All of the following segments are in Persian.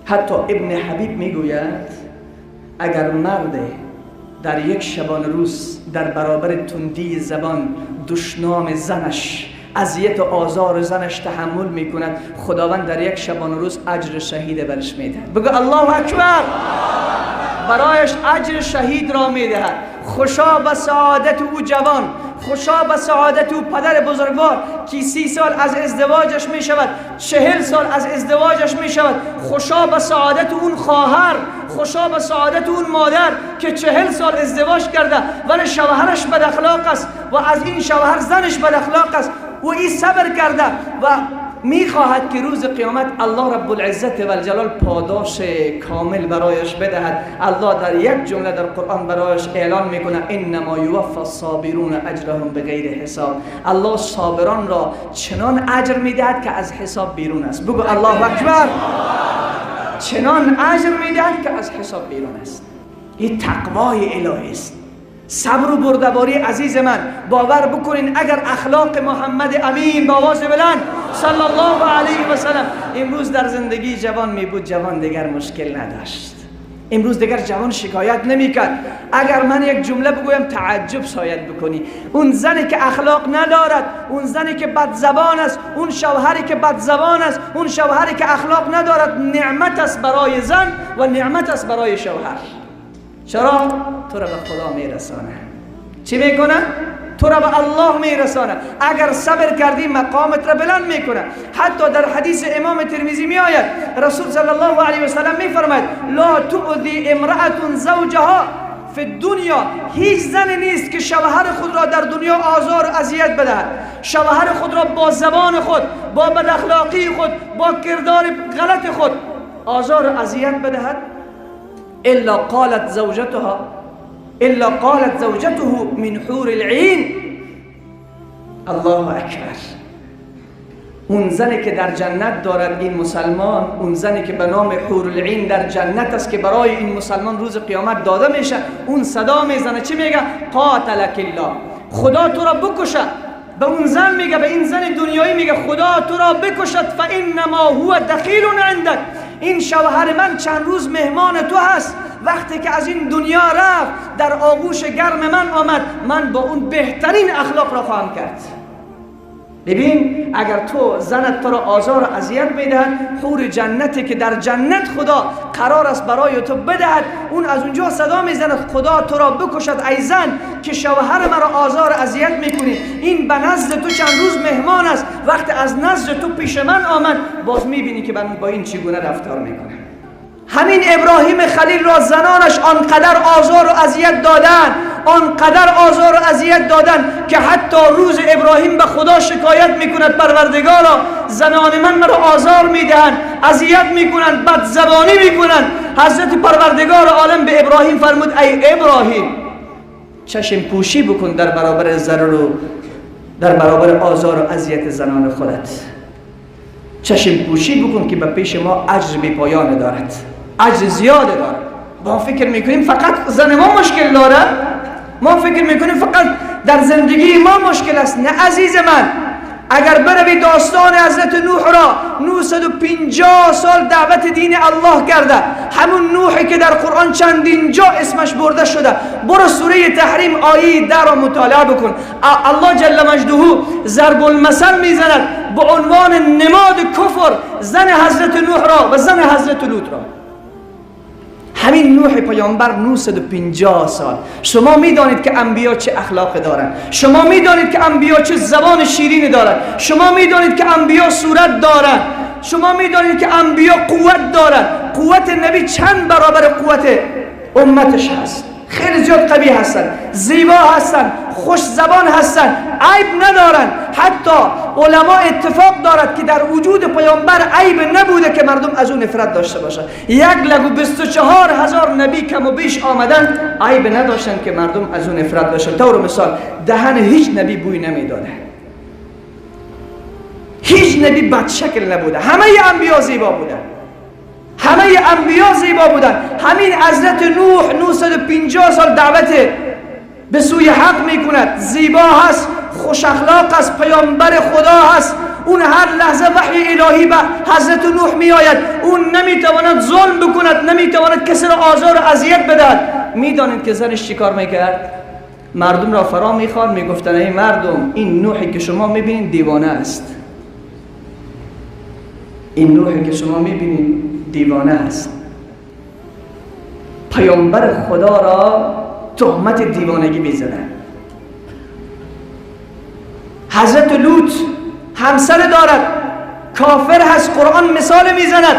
حتی ابن حبیب میگوید اگر مرد در یک شبانه روز در برابر تندی زبان دشنام زنش، اذیت و آزار زنش تحمل میکند، خداوند در یک شبانه روز اجر شهید برش میده. بگو الله اکبر. برایش اجر شهید را میدهد. خوشا به سعادت او جوان، خوشا به سعادت او پدر بزرگوار که 30 سال از ازدواجش می شود، 40 سال از ازدواجش می شود. خوشا به سعادت اون خواهر، خوشا به سعادت اون مادر که 40 سال ازدواج کرده ولی شوهرش بد اخلاق است و از این شوهر زنش بد اخلاق است و این صبر کرده و میخواهد که روز قیامت الله رب العزت و الجلال پاداش کامل برایش بدهد. الله در یک جمله در قرآن برایش اعلان میکنه انما یوفی الصابرون اجرهم بغیر حساب. الله صابران را چنان اجر میدهد که از حساب بیرون است. بگو الله اکبر. چنان اجر میدهد که از حساب بیرون است. این تقوای الهی است. صبر و بردباری عزیز من، باور بکنین اگر اخلاق محمد امین با آواز بلند صلی الله علیه و سلم امروز در زندگی جوان می بود، جوان دیگر مشکل نداشت. امروز دیگر جوان شکایت نمی کرد. اگر من یک جمله بگویم تعجب شاید بکنی، اون زنی که اخلاق ندارد، اون زنی که بد زبان است، اون شوهری که بد زبان است، اون شوهری که اخلاق ندارد، نعمت است برای زن و نعمت است برای شوهر. چرا؟ تو را به خدا میرسانه. چی میکنه؟ تو را به الله میرسانه. اگر صبر کردی مقامت را بلند میکنه. حتی در حدیث امام ترمذی می آید رسول صلی الله علیه و سلم میفرماید لا تؤذی امرأة زوجها فی الدنیا. هیچ زنی نیست که شوهر خود را در دنیا آزار و اذیت بدهد، شوهر خود را با زبان خود، با بد اخلاقی خود، با کردار غلط خود آزار و اذیت بدهد الا قالت زوجته من حور العین. الله اکبر. اون زنی که در جنت دارد این مسلمان، اون زنی که به نام حور العین در جنت است که برای این مسلمان روز قیامت داده میشه، اون صدا میزنه چی میگه؟ قاتلک الله. خدا تو را بکشه. به اون زن میگه، به این زن دنیایی میگه خدا تو را بکشد فانما هو دخیل عندك. این شوهر من چند روز مهمان تو هست، وقتی که از این دنیا رفت در آغوش گرم من آمد، من با اون بهترین اخلاق را خواهم کرد. ببین اگر تو زنت تو را آزار و اذیت میدهد، حور جنتی که در جنت خدا قرار است برای تو بدهد، اون از اونجا صدا میزند خدا تو را بکشد ای زن که شوهر مرا آزار و اذیت میکنی. این به نزد تو چند روز مهمان است، وقتی از نزد تو پیش من آمد باز میبینی که با این چگونه رفتار میکنه. همین ابراهیم خلیل را زنانش آنقدر آزار و اذیت دادن، آنقدر آزار و اذیت دادن که حتی روز ابراهیم به خدا شکایت میکند پروردگارا زنان من مرا آزار میدهند، اذیت میکنند، بد زبانی میکنند. حضرت پروردگار عالم به ابراهیم فرمود ای ابراهیم چشم پوشی بکن در برابر ضرر و در برابر آزار و اذیت زنان خودت. چشم پوشی بکن که به پیش ما اجر بی پایان دارد، اجر زیاده دارد. ما فکر میکنیم فقط زن ما مشکل داره، ما فکر میکنیم فقط در زندگی ما مشکل است. نه عزیز من، اگر بروی داستان حضرت نوح را 950 سال دعوت دین الله کرده، همون نوحی که در قرآن چندین جا اسمش برده شده، برو سوره تحریم آیه 10 را مطالعه بکن. الله جل مجده ضرب المثل میزند به عنوان نماد کفر زن حضرت نوح را و زن حضرت لوط را. همین نوح پیامبر 950 سال. شما میدانید که انبیا چه اخلاق دارند، شما میدانید که انبیا چه زبان شیرین دارند، شما میدانید که انبیا صورت دارند، شما میدانید که انبیا قوت دارند. قوت نبی چند برابر قوت امتش هست. خیلی زیاد قوی هستن، زیبا هستن، خوش زبان هستن، عیب ندارن. حتی علما اتفاق دارد که در وجود پیامبر عیب نبوده که مردم از اون نفرت داشته باشن. 1,24,000 نبی کم و بیش آمدن، عیب نداشتن که مردم از اون نفرت داشتن. طور مثال دهن هیچ نبی بوی نمیداده، هیچ نبی بد شکل نبوده، همه انبیا زیبا بودن، همه انبیا زیبا بودن. همین حضرت نوح 950 سال دعوت به سوی حق میکند، زیبا هست، خوش اخلاق است، پیامبر خدا هست. اون هر لحظه وحی الهی به حضرت نوح می آید. اون نمیتواند ظلم بکند، نمیتواند کسی را آزار و اذیت بدهد. میدانید که زنش چیکار میکرد؟ مردم را فرا میخواند، میگفتن ای مردم، این نوحی که شما میبینید دیوانه است. این نوحی که شما میبینید دیوانه است. پیامبر خدا را تهمت دیوانگی میزنند. حضرت لوط همسر دارد، کافر هست، قرآن مثال میزند.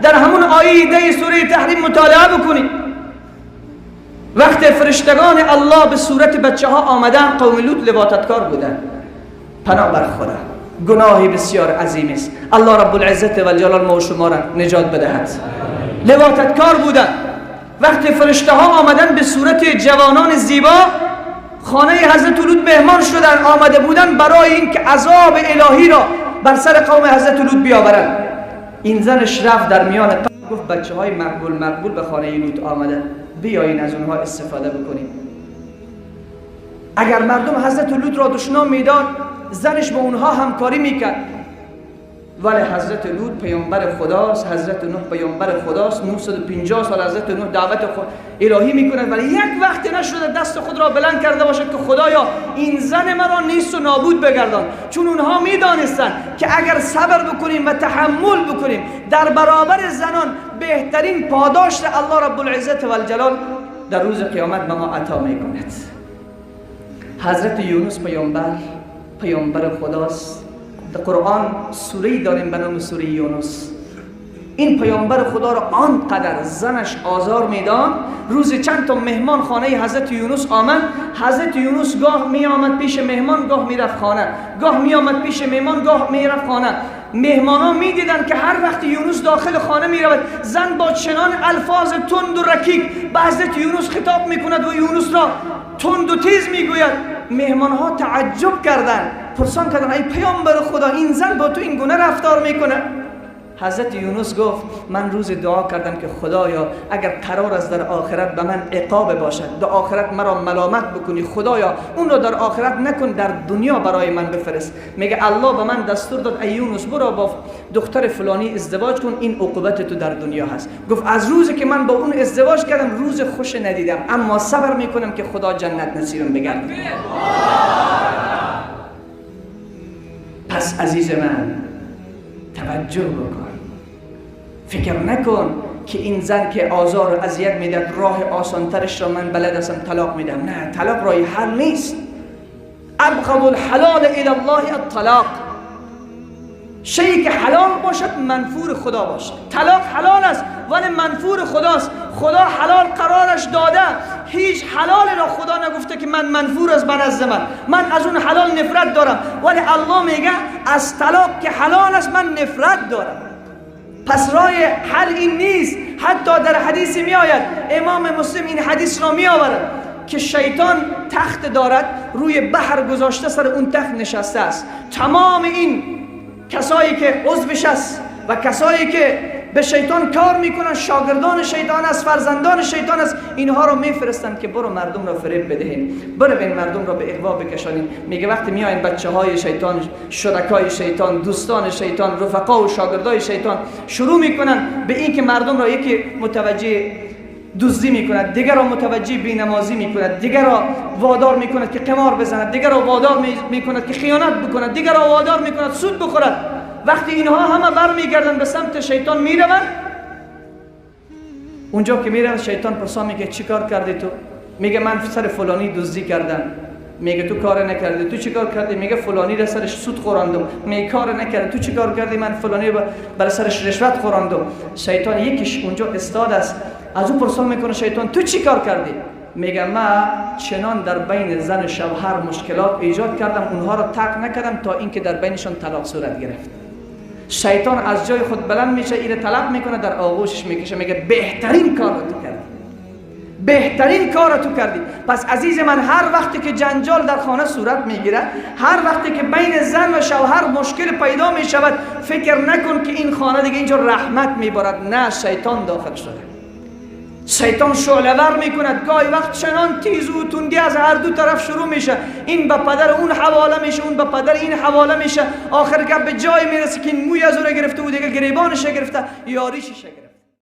در همون آیه 10 سوره تحریم مطالعه بکنید. وقت فرشتگان الله به صورت بچه ها آمدن، قوم لوط لواطتکار بودن. پناه بر خدا، گناهی بسیار عظیم است. الله رب العزت و جلال ما و شما را نجات بدهد. لواطتکار بودن. وقتی فرشته ها آمدن به صورت جوانان زیبا، خانه حضرت لوط مهمان شدن، آمده بودن برای اینکه عذاب الهی را بر سر قوم حضرت لوط بیاورند. این زنش رفت در میان قوم، گفت بچه های مقبول به خانه لوط آمدن، بیایین از اونها استفاده بکنیم. اگر مردم حضرت لوط را دشنام میداد، زنش با اونها همکاری میکرد. ولی حضرت لوط پیامبر خداست، حضرت نوح پیامبر خداست. 950 سال حضرت نوح دعوت الهی میکنه، ولی یک وقت نشده دست خود را بلند کرده باشد که خدایا این زن مرا نیست و نابود بگردان. چون اونها میدانستن که اگر صبر بکنیم و تحمل بکنیم، در برابر زنان بهترین پاداش الله رب العزت و الجلال در روز قیامت به ما عطا میکند. حضرت یونس پیامبر خداست. در قرآن سوره‌ای داریم به نام سوره یونس. این پیامبر خدا را آنقدر زنش آزار میداد. روز چند تا مهمان خانه حضرت یونس آمد. حضرت یونس گاه می آمد پیش مهمان، گاه می رفت خانه، گاه می آمد پیش مهمان، گاه می رفت خانه. مهمان ها می دیدن که هر وقت یونس داخل خانه می رود، زن با چنان الفاظ تند و رکیک به حضرت یونس خطاب می کند و یونس را تند و تیز می گوید. مهمان ها تعجب کردند، پرسان کردن ای پیامبر خدا، این زن با تو این گونه رفتار میکنه؟ حضرت یونس گفت من روز دعا کردم که خدایا اگر قرار است در آخرت به من عقاب باشد، در آخرت مرا ملامت بکنی، خدایا اون رو در آخرت نکن، در دنیا برای من بفرست. میگه الله به من دستور داد ای یونس برو با دختر فلانی ازدواج کن، این عقوبت تو در دنیا هست. گفت از روزی که من با اون ازدواج کردم روز خوش ندیدم، اما صبر میکنم که خدا جنت نصیبم بگردونه. پس عزیز من توجه بکن، فکر نکن که این زن که آزار و اذیت میدهد راه آسانترش را من بلد هستم طلاق میدم. نه، طلاق راه حل نیست. ابغض الحلال الی الله الطلاق. شیئی که حلال باشد منفور خدا باشد. طلاق حلال است ولی منفور خداست. خدا حلال قرارش داده، هیچ حلال را خدا نگفته که من منفور است به نزد من از اون حلال نفرت دارم. ولی الله میگه از طلاق که حلال است من نفرت دارم. پس راه حل این نیست. حتی در حدیثی می آید، امام مسلم این حدیث را می آورد که شیطان تخت دارد، روی بحر گذاشته، سر اون تخت نشسته است. تمام این کسایی که عضوش است و کسایی که به شیطان کار میکنن، شاگردان شیطان است، فرزندان شیطان است، اینها رو میفرستن که برو مردم را فریب بدهین، برو بین مردم را به اغوا بکشانین. میگه وقتی میاین بچه های شیطان، شرکای شیطان، دوستان شیطان، رفقا و شاگردای شیطان شروع میکنن به این که مردم را یکی متوجه دزدی میکند، دیگر را متوجه بی‌نمازی میکند، دیگر را وادار میکند که قمار بزند، دیگر را وادار میکند که خیانت بکند، دیگر را وادار میکند سود بخورد. وقتی اینها همه برمیگردن به سمت شیطان میروند، اونجا که میروند شیطان پرسان میگه چی کار کردی تو؟ میگه من سر فلانی دزدی کردم. میگه تو کار نکردی. تو چی کار کردی؟ میگه فلانی را سرش سود خوراندم. میگه کار نکردی. تو چی کار کردی؟ من فلانی بر سرش رشوت خوراندم. شیطان یکیش اونجا استاد است، از او پرسان میکنه شیطان تو چی کار کردی؟ میگه من چنان در بین زن و شوهر مشکلات ایجاد کردم، اونها را ترک نکردم تا اینکه در بینشان طلاق صورت گرفت. شیطان از جای خود بلند میشه، اینو طلب میکنه، در آغوشش میکشه، میگه بهترین کار رو تو کردی، بهترین کار رو تو کردی. پس عزیز من، هر وقتی که جنجال در خانه صورت میگیره، هر وقتی که بین زن و شوهر مشکل پیدا میشود، فکر نکن که این خانه دیگه اینجا رحمت میبارد. نه، شیطان داخل شده. شیطان شعله‌ور میکند، گاهی وقت چنان تیز و تندی از هر دو طرف شروع میشه، این به پدر اون حواله میشه، اون به پدر این حواله میشه، آخر گپ به جای میرسه که این موی از او گرفته و دیگه گریبانش گرفته، یاریش گرفته.